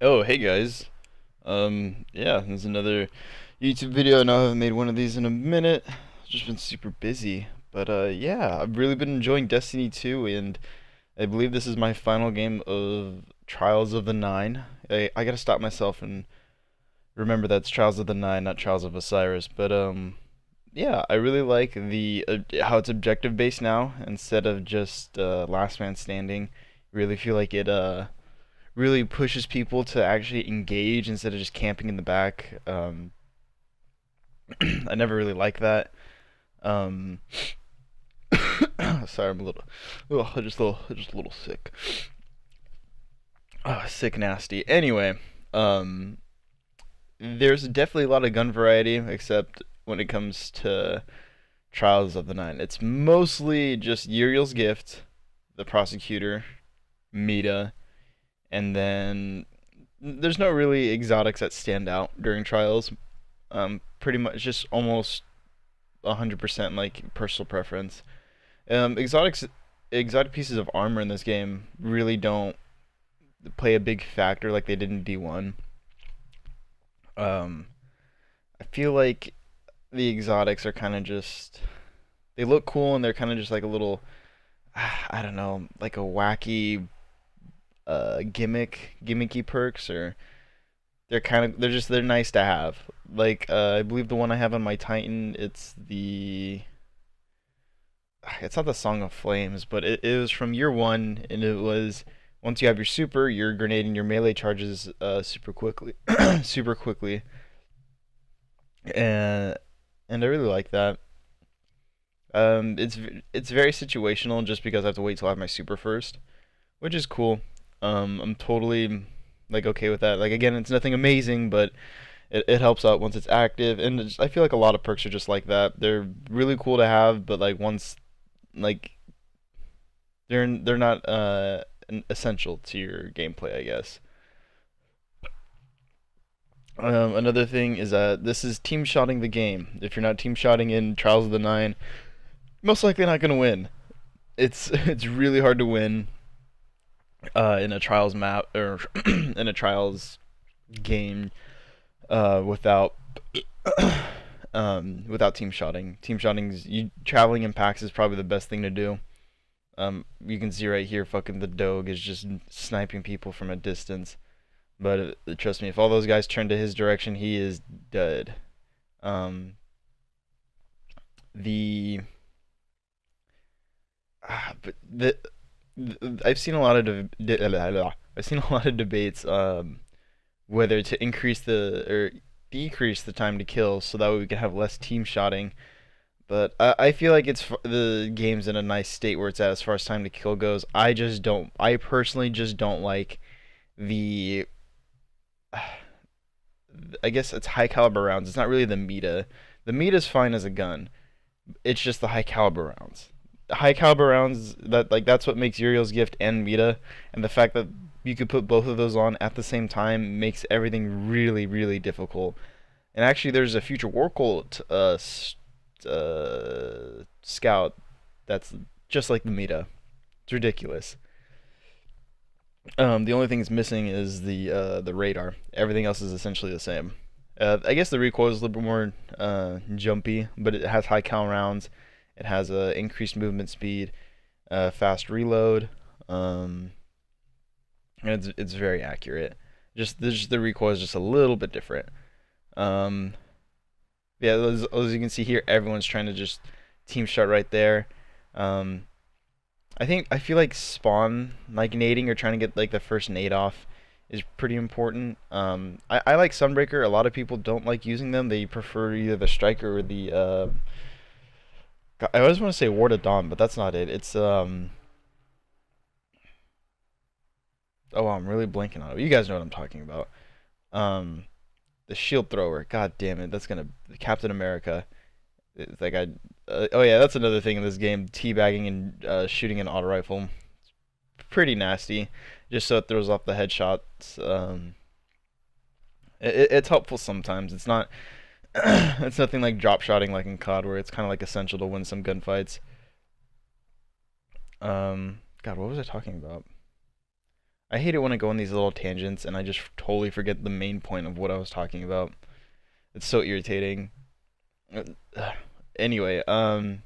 Oh, hey guys. Yeah, there's another YouTube video. I know I haven't made one of these in a minute. I've just been super busy. But yeah, I've really been enjoying Destiny 2, and I believe this is my final game of Trials of the Nine. I gotta stop myself and remember that's Trials of the Nine, not Trials of Osiris. But yeah, I really like the how it's objective based now instead of just last man standing. Really feel like it really pushes people to actually engage instead of just camping in the back. I never really liked that. Um, sorry, I'm a little, just a little sick. Sick, nasty. Anyway, um, there's definitely a lot of gun variety, except when it comes to Trials of the Nine. It's mostly just Uriel's Gift, the Prosecutor, Mita, and then there's no really exotics that stand out during Trials. Pretty much just almost 100% like personal preference. Exotic pieces of armor in this game really don't play a big factor like they did in D1. Um, I feel like the exotics are kind of just they look cool and they're kind of just like a little I don't know, like a wacky gimmicky perks, or they're nice to have. Like I believe the one I have on my Titan, it's not the Song of Flames, but it was from year one, and it was once you have your super, you're grenading your melee charges super quickly, super quickly, and I really like that. It's very situational just because I have to wait till I have my super first, which is cool. I'm totally like okay with that. Like again, it's nothing amazing, but it helps out once it's active, and I feel like a lot of perks are just like that. They're really cool to have, but like once like they're not essential to your gameplay, I guess. Another thing is that this is team shotting the game. If you're not team shotting in Trials of the Nine, most likely not gonna win. It's really hard to win in a Trials map or in a Trials game without without team shotting. Team shotting's you traveling in packs is probably the best thing to do. You can see right here, fucking the Doge is just sniping people from a distance. But trust me, if all those guys turn to his direction, he is dead. Um, the but I've seen a lot of I've seen a lot of debates whether to increase the or decrease the time to kill so that way we can have less team shotting. But I feel like the game's in a nice state where it's at as far as time to kill goes. I just don't. I personally just don't like the. I guess it's high caliber rounds. It's not really the meta. The meta's fine as a gun. It's just the high caliber rounds. High caliber rounds that's what makes Uriel's Gift and meta, and the fact that you could put both of those on at the same time makes everything really really difficult. And actually, there's a future War Cult scout that's just like the meta. It's ridiculous. The only thing it's missing is the radar. Everything else is essentially the same. I guess the recoil is a little bit more jumpy, but it has high cal rounds. It has increased movement speed, fast reload, um, and it's very accurate. Just the recoil is just a little bit different. Um, yeah, as you can see here, everyone's trying to just team shot right there. Um, I feel like spawn like nading or trying to get like the first nade off is pretty important. I like Sunbreaker. A lot of people don't like using them. They prefer either the Striker or the I always want to say Ward of Dawn, but that's not it. It's oh I'm really blanking on it. You guys know what I'm talking about. Um, the Shield Thrower. God damn it, that's gonna Captain America. It's like oh yeah, that's another thing in this game. Teabagging and shooting an auto rifle. Pretty nasty, just so it throws off the headshots. It's helpful sometimes. It's not. It's nothing like drop shotting like in COD, where it's kind of like essential to win some gunfights. God, what was I talking about? I hate it when I go on these little tangents and I just totally forget the main point of what I was talking about. It's so irritating. Anyway, oh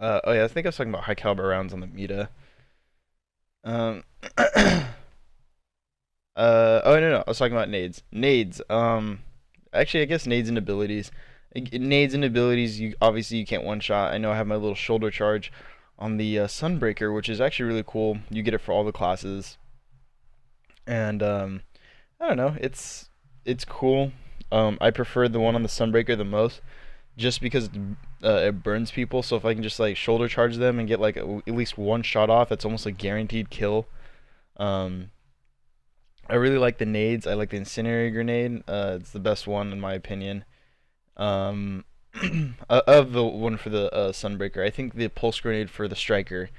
yeah, I think I was talking about high caliber rounds on the Meta. Um, oh no, I was talking about nades. Nades. Actually, I guess nades and abilities. Nades and abilities. You obviously you can't one shot. I know I have my little shoulder charge on the Sunbreaker, which is actually really cool. You get it for all the classes, and I don't know. It's cool. I prefer the one on the Sunbreaker the most, just because it burns people. So if I can just like shoulder charge them and get like at least one shot off, it's almost a guaranteed kill. Um, I really like the nades. I like the incendiary grenade. It's the best one in my opinion. Um, of the one for the Sunbreaker, I think the pulse grenade for the striker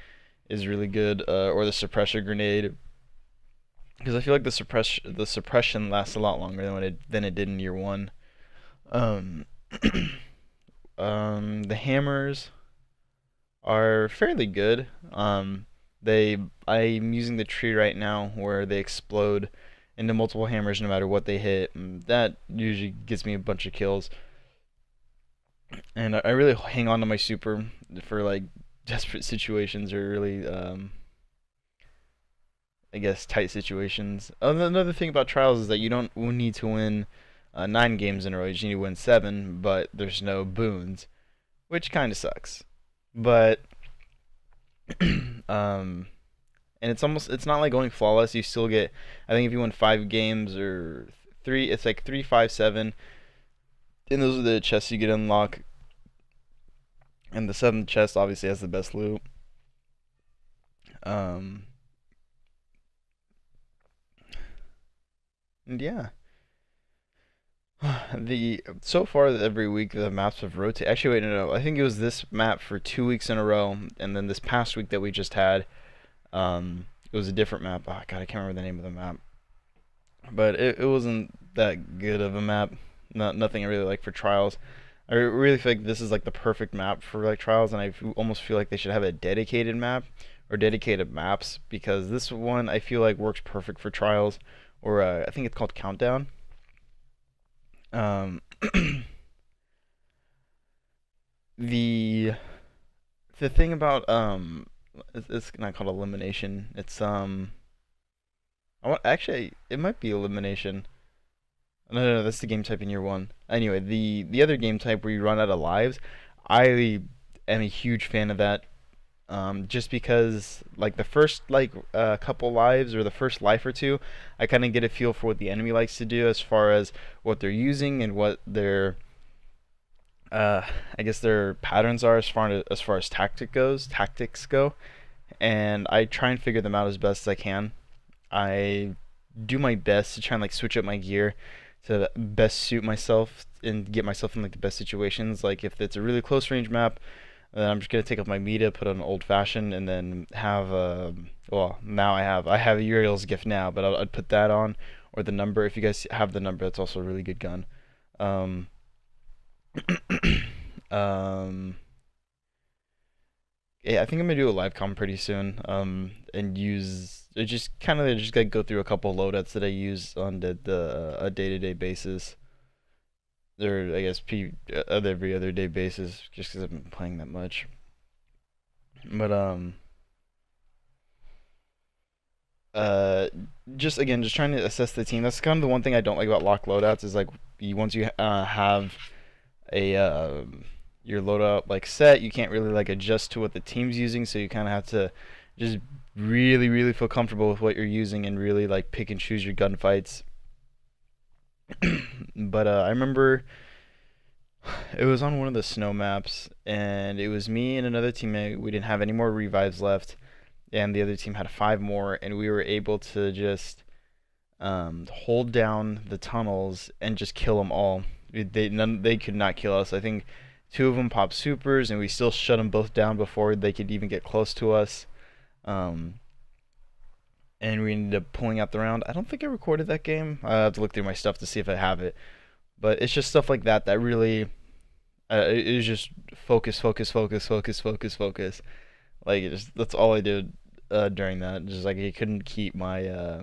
is really good, or the suppressor grenade, because I feel like the suppression lasts a lot longer than it did in year one. Um, the hammers are fairly good. They I'm using the tree right now where they explode into multiple hammers no matter what they hit. And that usually gets me a bunch of kills. And I really hang on to my super for like desperate situations or really I guess tight situations. Another thing about trials is that you don't need to win 9 games in a row. You just need to win 7, but there's no boons, which kind of sucks. But um, and it's not like going flawless. You still get, I think if you win 5 games or three, it's like 3, 5, 7, and those are the chests you get unlock. And the 7th chest obviously has the best loot. Um, and yeah, the so far every week the maps have rotated. Actually, wait, no, I think it was this map for 2 weeks in a row, and then this past week that we just had, it was a different map. Oh God, I can't remember the name of the map, but it wasn't that good of a map. Nothing I really like for trials. I really feel like this is like the perfect map for like trials, and almost feel like they should have a dedicated map or dedicated maps, because this one I feel like works perfect for trials, or I think it's called Countdown. Um, the the thing about it's not called elimination. It's actually it might be elimination. No, that's the game type in year one. Anyway, the other game type where you run out of lives, I am a huge fan of that. Just because like the first like couple lives or the first life or two, I kind of get a feel for what the enemy likes to do as far as what they're using and what their uh, I guess their patterns are as far as tactics go, and I try and figure them out as best as I can. I do my best to try and like switch up my gear to best suit myself and get myself in like the best situations. Like if it's a really close range map, then I'm just gonna take off my Meta, put on old fashioned, and then have well now I have Uriel's gift now, but I'd put that on, or the number. If you guys have the number, that's also a really good gun. Um, um, yeah, I think I'm gonna do a live com pretty soon. And use just kind of just gotta go through a couple loadouts that I use on the a day-to-day basis, or I guess every other day basis, just because I've been playing that much. But uh, just again, just trying to assess the team. That's kind of the one thing I don't like about lock loadouts is like once you have a your loadout like set, you can't really like adjust to what the team's using, so you kind of have to just really feel comfortable with what you're using and really like pick and choose your gunfights. But I remember it was on one of the snow maps, and it was me and another teammate. We didn't have any more revives left, and the other team had 5 more, and we were able to just hold down the tunnels and just kill them all. They could not kill us. I think 2 of them popped supers, and we still shut them both down before they could even get close to us. Um, and we ended up pulling out the round. I don't think I recorded that game. I have to look through my stuff to see if I have it. But it's just stuff like that that really, it was just focus. Like that's all I did. during that. Just like I couldn't keep my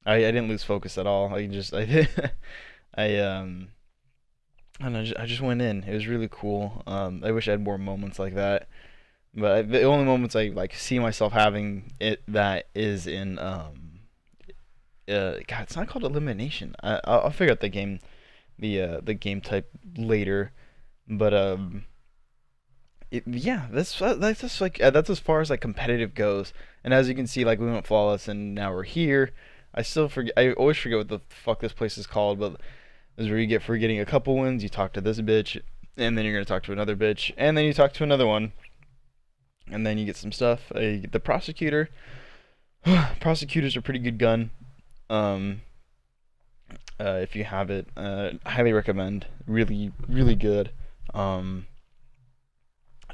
I didn't lose focus at all. I did I I don't know, I just went in. It was really cool. I wish I had more moments like that. But the only moments I like see myself having it that is in God, it's not called elimination. I'll figure out the game type later. But yeah, that's just like that's as far as like competitive goes. And as you can see, like we went flawless, and now we're here. I still forget. I always forget what the fuck this place is called, but this is where you get for getting a couple wins. You talk to this bitch, and then you're gonna talk to another bitch, and then you talk to another one, and then you get some stuff. You get the prosecutor. Prosecutor's a pretty good gun. Um, if you have it, highly recommend. Really, really good. Um,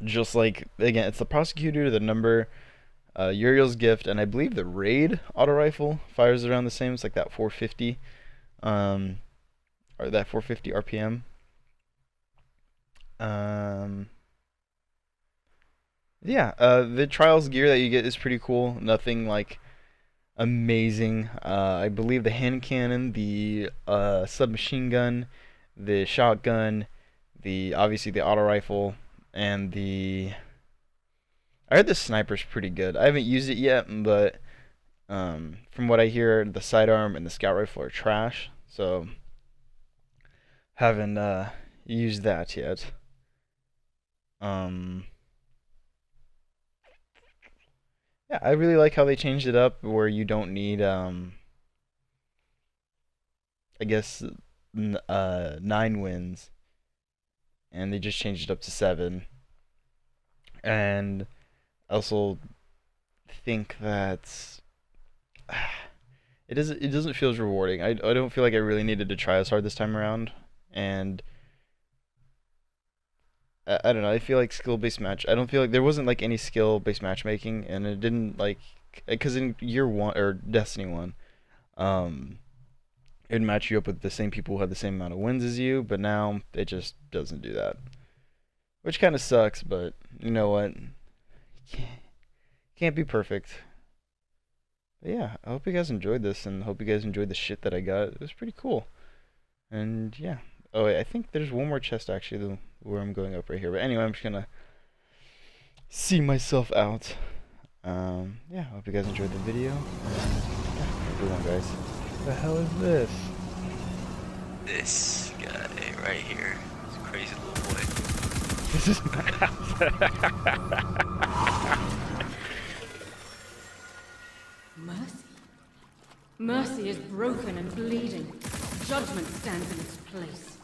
just like again, it's the prosecutor, the number, Uriel's gift, and I believe the raid auto rifle fires around the same. It's like that 450, or that 450 RPM. Yeah, the trials gear that you get is pretty cool. Nothing like amazing. I believe the hand cannon, the submachine gun, the shotgun, the obviously the auto rifle, and the I heard the sniper's pretty good. I haven't used it yet, but from what I hear, the sidearm and the scout rifle are trash. So haven't used that yet. Um, yeah, I really like how they changed it up, where you don't need I guess 9 wins, and they just changed it up to 7. And I also think that it doesn't feel as rewarding. I don't feel like I really needed to try as hard this time around, and I don't know. I feel like skill based match. I don't feel like there wasn't like any skill based matchmaking, and it didn't like because in year one or Destiny one, um, it'd match you up with the same people who had the same amount of wins as you, but now it just doesn't do that, which kind of sucks. But you know what? Can't be perfect. But yeah, I hope you guys enjoyed this, and hope you guys enjoyed the shit that I got. It was pretty cool. And yeah. Oh wait, I think there's one more chest actually where I'm going up right here. But anyway, I'm just gonna see myself out. Yeah, hope you guys enjoyed the video. And yeah, have a good one, guys. What the hell is this? This guy right here is a crazy little boy. This is math. Mercy. Mercy is broken and bleeding. Judgment stands in its place.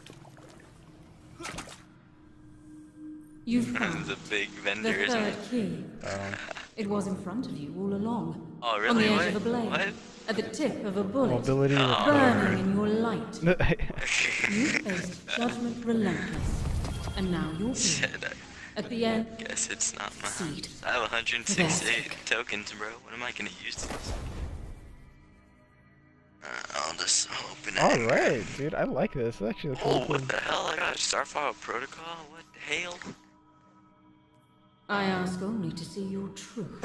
You've found The big the vendor, isn't third it? key. It was in front of you all along. Oh, On really? the What? edge of a blade. What? At the tip of a bullet. Mobility Burning in your light. required. You faced judgment relentless. And now you're here. Said At the end, I guess it's not mine. Seed. I have 168 tokens, bro. What am I gonna use this? I'll just open it. Alright, dude, I like this. It actually looks Oh, really cool. what the hell? I got a Starfire Protocol? What the hell? I ask only to see your truth.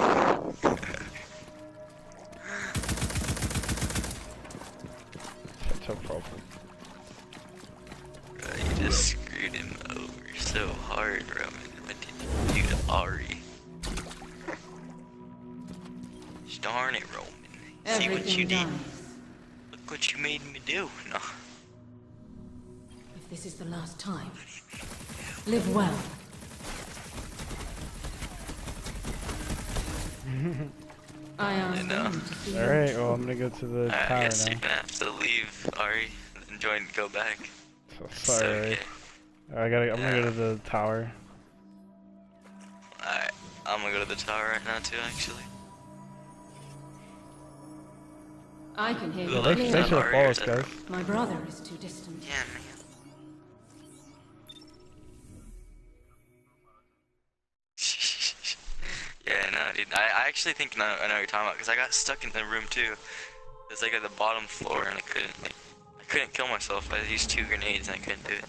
No problem. Bro, you just screwed him over so hard, Roman. What did you do to Ari? Darn it, Roman. See what you Everything did? dies. Look what you made me do. No. If this is the last time, live well. I ask know. only to see your Alright, truth. well, I'm gonna go to the I tower guess now. you're gonna have to leave, Ari, and go back. So It's sorry. okay. I'm gonna go to the tower. Alright, I'm gonna go to the tower right now too, actually. I can hear Ooh, you Thanks, Thanks thanks for the for clearly. follows, guys. My brother is too distant. Yeah, man. Yeah, no, dude. I actually think I know what you're talking about, because I got stuck in the room too. It's like at the bottom floor, and I couldn't kill myself. I used 2 grenades and I couldn't do it.